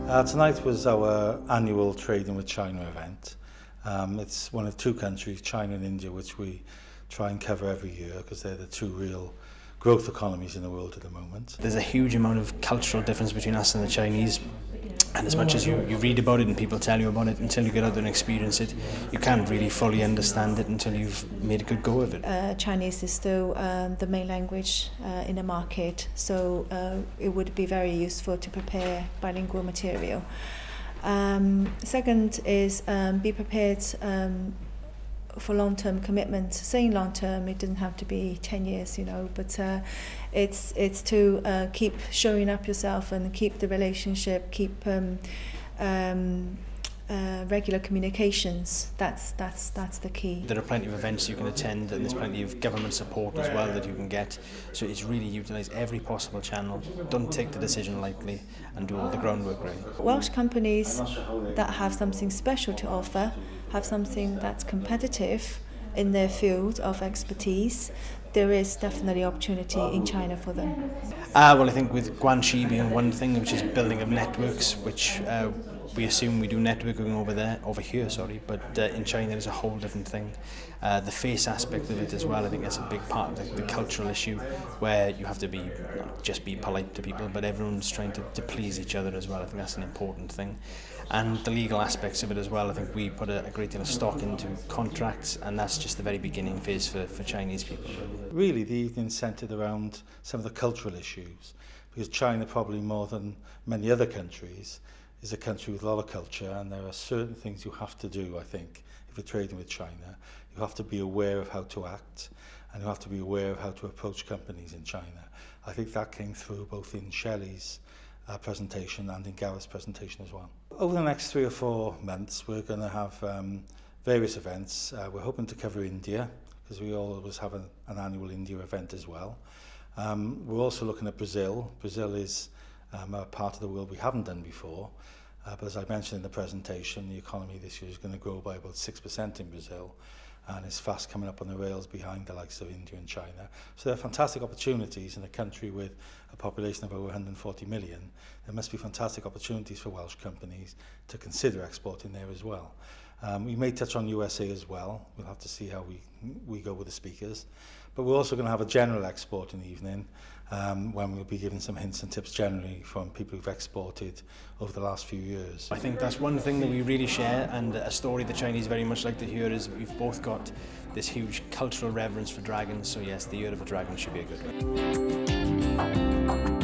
Tonight was our annual Trading with China event. It's one of two countries, China and India, which we try and cover every year because they're the two real growth economies in the world at the moment. There's a huge amount of cultural difference between us and the Chinese, and as much as you read about it and people tell you about it, until you get out there and experience it, you can't really fully understand it until you've made a good go of it. Chinese is still the main language in the market, so it would be very useful to prepare bilingual material. Second is be prepared for long-term commitment. Saying long-term, it doesn't have to be 10 years, but it's to keep showing up yourself and keep the relationship, keep regular communications. That's the key. There are plenty of events you can attend, and there's plenty of government support as well that you can get. So it's really utilise every possible channel. Don't take the decision lightly, and do all the groundwork really. Welsh companies that have something special to offer, have something that's competitive in their field of expertise, there is definitely opportunity in China for them. Well, I think with Guanxi being one thing, which is building of networks, which we assume we do networking over here, but in China is a whole different thing. The face aspect of it as well, I think that's a big part of the cultural issue, where you have to not just be polite to people, but everyone's trying to please each other as well. I think that's an important thing. And the legal aspects of it as well, I think we put a great deal of stock into contracts, and that's just the very beginning phase for Chinese people. Really, the evening centred around some of the cultural issues, because China, probably more than many other countries, is a country with a lot of culture, and there are certain things you have to do, I think, if you're trading with China. You have to be aware of how to act, and you have to be aware of how to approach companies in China. I think that came through both in Shelley's presentation and in Gareth's presentation as well. Over the next 3 or 4 months, we're going to have various events. We're hoping to cover India, because we always have an annual India event as well. We're also looking at Brazil. Brazil is a part of the world we haven't done before, but as I mentioned in the presentation, the economy this year is going to grow by about 6% in Brazil, and it's fast coming up on the rails behind the likes of India and China. So there are fantastic opportunities in a country with a population of over 140 million. There must be fantastic opportunities for Welsh companies to consider exporting there as well. We may touch on USA as well. We'll have to see how we go with the speakers. But we're also going to have a general export in the evening, when we'll be giving some hints and tips generally from people who've exported over the last few years. I think that's one thing that we really share, and a story the Chinese very much like to hear is we've both got this huge cultural reverence for dragons, so yes, the Year of a Dragon should be a good one.